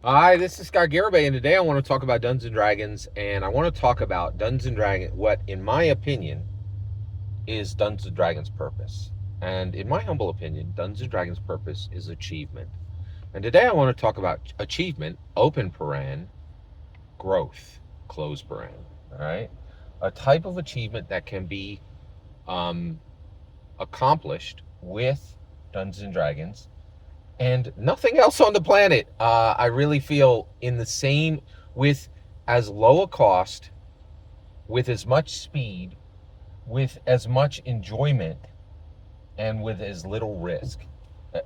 Hi, this is Scott Garibay, and today I want to talk about Dungeons and Dragons, and I want to talk about Dungeons and Dragons, what, in my opinion, is Dungeons and Dragons' purpose. And in my humble opinion, Dungeons and Dragons' purpose is achievement. And today I want to talk about achievement, open paren, growth, close paren. All right, a type of achievement that can be um, accomplished with Dungeons and Dragons and nothing else on the planet. I really feel in the same, with as low a cost, with as much speed, with as much enjoyment, and with as little risk.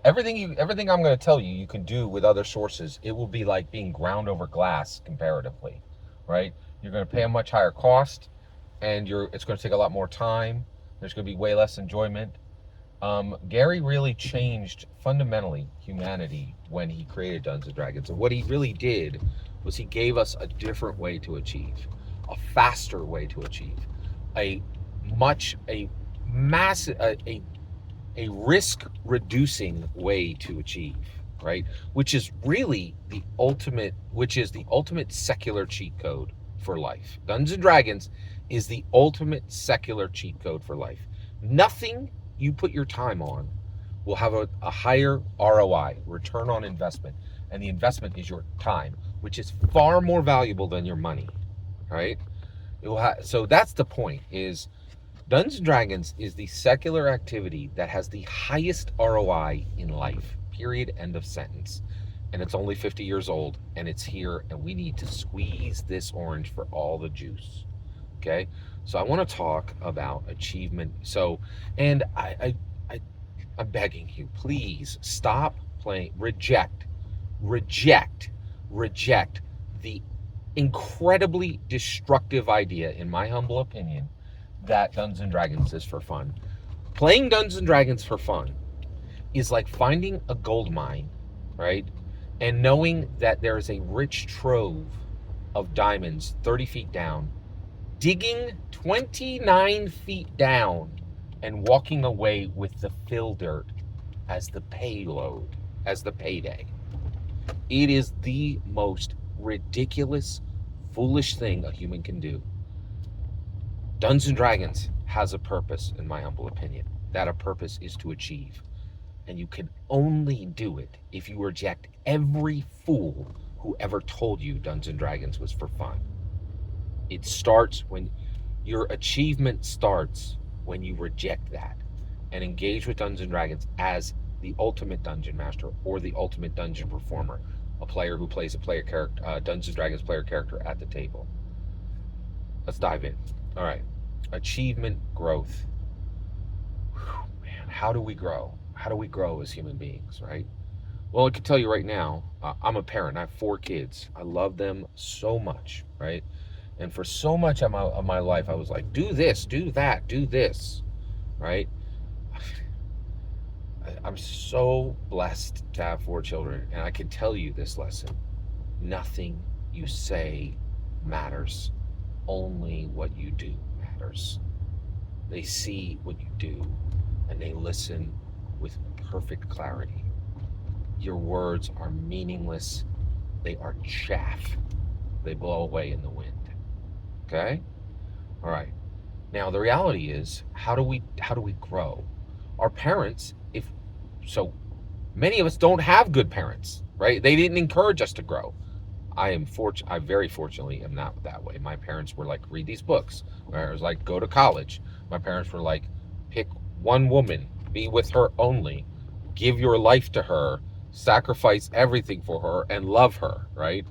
Everything I'm going to tell you, you can do with other sources. It will be like being ground over glass comparatively, right? You're going to pay a much higher cost, and it's going to take a lot more time. There's going to be way less enjoyment. Gary really changed fundamentally humanity when he created Dungeons and Dragons. And what he really did was he gave us a different way to achieve, a faster way to achieve, a a massive, a risk reducing way to achieve, right? Which is really the ultimate secular cheat code for life. Dungeons and Dragons is the ultimate secular cheat code for life. Nothing you put your time on will have a higher ROI, return on investment. And the investment is your time, which is far more valuable than your money, right? So that's the point, is Dungeons and Dragons is the secular activity that has the highest ROI in life. Period. End of sentence. And it's only 50 years old, and it's here, and we need to squeeze this orange for all the juice. Okay? So I want to talk about achievement. So, and I'm begging you, please stop playing, reject, reject the incredibly destructive idea, in my humble opinion, that Dungeons and Dragons is for fun. Playing Dungeons and Dragons for fun is like finding a gold mine, right? And knowing that there is a rich trove of diamonds 30 feet down, digging 29 feet down, and walking away with the fill dirt as the payload, as the payday. It is the most ridiculous, foolish thing a human can do. Dungeons and Dragons has a purpose, in my humble opinion. That a purpose is to achieve. And you can only do it if you reject every fool who ever told you Dungeons and Dragons was for fun. It starts when your achievement starts when you reject that and engage with Dungeons and Dragons as the ultimate dungeon master or the ultimate dungeon performer, a player who plays a player character, Dungeons and Dragons player character at the table. Let's dive in. All right. Achievement, growth. Whew, man, how do we grow? How do we grow as human beings, right? Well, I can tell you right now, I'm a parent. I have 4 kids. I love them so much, right? And for so much of my life, I was like, do this, do that, do this, right? I'm so blessed to have 4 children, and I can tell you this lesson. Nothing you say matters. Only what you do matters. They see what you do, and they listen with perfect clarity. Your words are meaningless. They are chaff. They blow away in the wind. Okay? All right. Now the reality is, how do we grow? Our parents, if so many of us don't have good parents, right? They didn't encourage us to grow. I very fortunately am not that way. My parents were like, read these books. My parents were like, go to college. My parents were like, pick one woman, be with her only, give your life to her, sacrifice everything for her, and love her, right?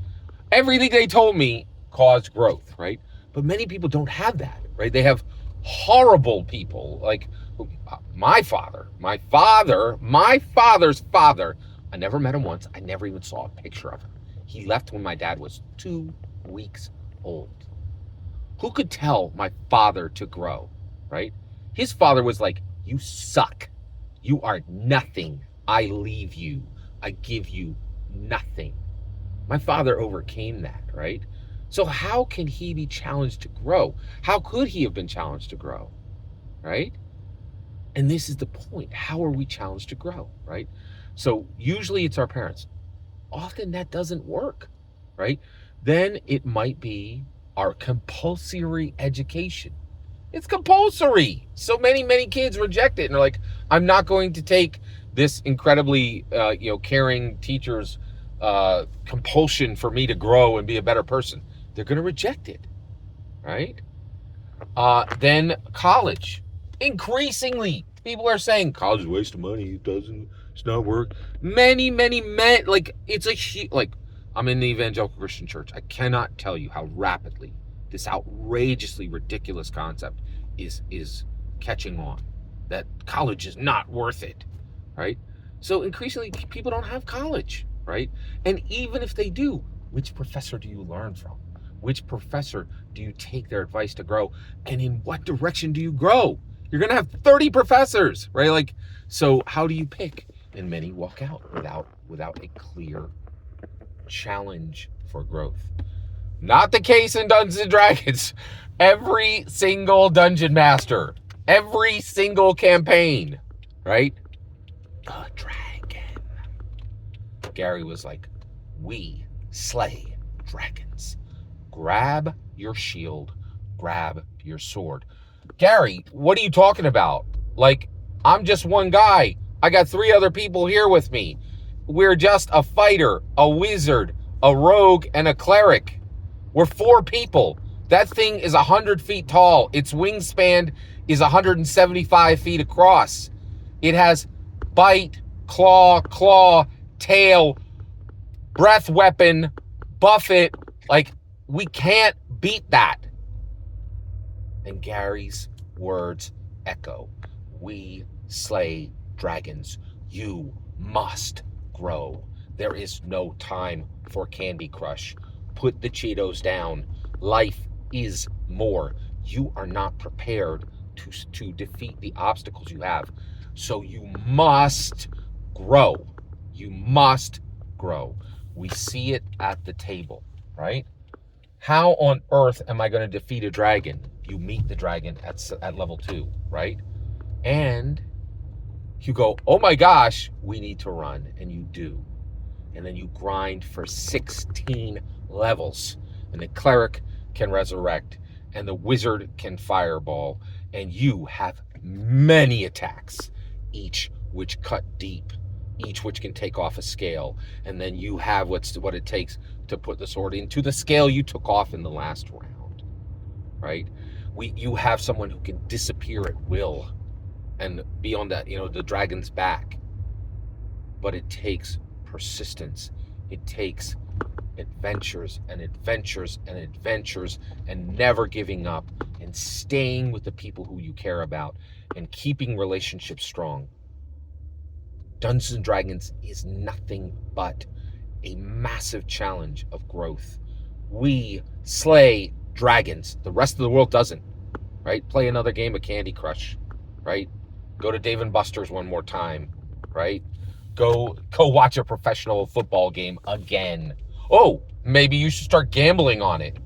Everything they told me caused growth, right? But many people don't have that, right? They have horrible people like my father's father. I never met him once. I never even saw a picture of him. He left when my dad was 2 weeks old. Who could tell my father to grow, right? His father was like, you suck. You are nothing. I leave you. I give you nothing. My father overcame that, right? So how can he be challenged to grow? How could he have been challenged to grow, right? And this is the point. How are we challenged to grow, right? So usually it's our parents. Often that doesn't work, right? Then it might be our compulsory education. It's compulsory. So many kids reject it and are like, I'm not going to take this incredibly, caring teacher's compulsion for me to grow and be a better person. They're going to reject it, right? Then college. Increasingly, people are saying college is a waste of money. It's not work. Many men, like, I'm in the evangelical Christian church. I cannot tell you how rapidly this outrageously ridiculous concept is catching on. That college is not worth it, right? So increasingly, people don't have college, right? And even if they do, which professor do you learn from? Which professor do you take their advice to grow? And in what direction do you grow? You're going to have 30 professors, right? Like, so how do you pick? And many walk out without a clear challenge for growth. Not the case in Dungeons and Dragons. Every single dungeon master, every single campaign, right? A dragon. Gary was like, we slay dragons. Grab your shield, grab your sword. Gary, what are you talking about? Like, I'm just one guy. I got 3 other people here with me. We're just a fighter, a wizard, a rogue, and a cleric. We're 4 people. That thing is 100 feet tall. Its wingspan is 175 feet across. It has bite, claw, tail, breath weapon, buffet. Like, we can't beat that. And Gary's words echo. We slay dragons. You must grow. There is no time for Candy Crush. Put the Cheetos down. Life is more. You are not prepared to defeat the obstacles you have. So you must grow. You must grow. We see it at the table, right? How on earth am I going to defeat a dragon? You meet the dragon at level 2, right? And you go, oh my gosh, we need to run. And you do. And then you grind for 16 levels. And the cleric can resurrect. And the wizard can fireball. And you have many attacks, each which cut deep, each which can take off a scale. And then you have what it takes to put the sword into the scale you took off in the last round, right? You have someone who can disappear at will and be on that, the dragon's back. But it takes persistence. It takes adventures and adventures and adventures and never giving up and staying with the people who you care about and keeping relationships strong. Dungeons and Dragons is nothing but a massive challenge of growth. We slay dragons. The rest of the world doesn't, right? Play another game of Candy Crush, right? Go to Dave & Buster's one more time, right? Go watch a professional football game again. Oh, maybe you should start gambling on it.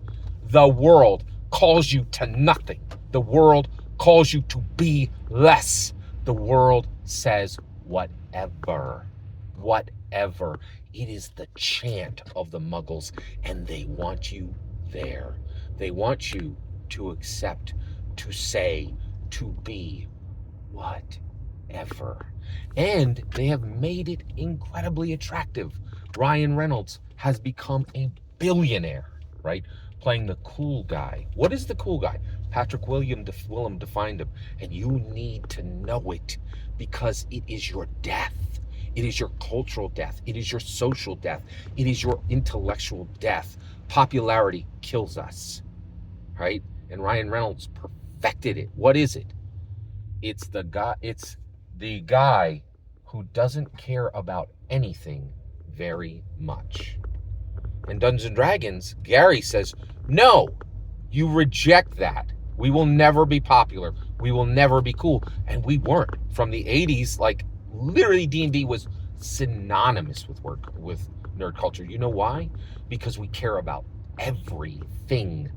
The world calls you to nothing. The world calls you to be less. The world says whatever. It is the chant of the Muggles, and they want you there. They want you to accept, to say, to be whatever. And they have made it incredibly attractive. Ryan Reynolds has become a billionaire, right? Playing the cool guy. What is the cool guy? Patrick Willem defined him. And you need to know it because it is your death. It is your cultural death. It is your social death. It is your intellectual death. Popularity kills us, right? And Ryan Reynolds perfected it. What is it? It's the guy who doesn't care about anything very much. In Dungeons and Dragons, Gary says, no, you reject that. We will never be popular. We will never be cool. And we weren't. From the 80s, like, literally D&D was synonymous with nerd culture. You know why? Because we care about everything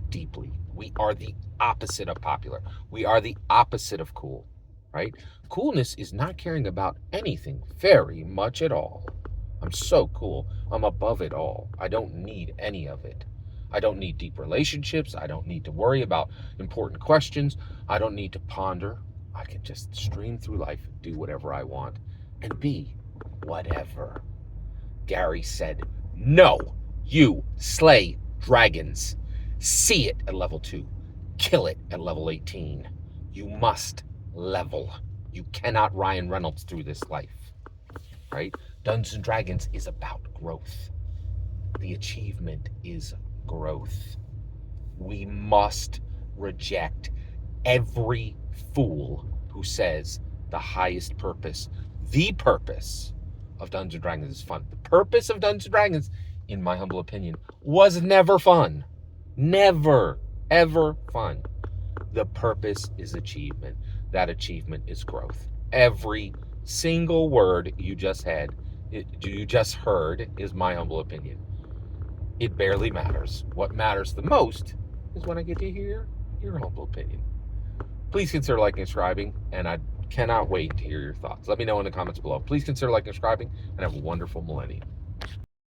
deeply. We are the opposite of popular. We are the opposite of cool, right? Coolness is not caring about anything very much at all. I'm so cool. I'm above it all. I don't need any of it. I don't need deep relationships. I don't need to worry about important questions. I don't need to ponder. I can just stream through life, do whatever I want, and be whatever. Gary said, no, you slay dragons. See it at level 2. Kill it at level 18. You must level. You cannot Ryan Reynolds through this life, right? Dungeons and Dragons is about growth. The achievement is growth. We must reject every fool who says the highest purpose, the purpose of Dungeons and Dragons is fun. The purpose of Dungeons and Dragons, in my humble opinion, was never fun. Never, ever fun. The purpose is achievement. That achievement is growth. Every single word you just heard is my humble opinion. It barely matters. What matters the most is when I get to hear your humble opinion. Please consider liking and subscribing, and I cannot wait to hear your thoughts. Let me know in the comments below. Please consider liking and subscribing, and have a wonderful millennium.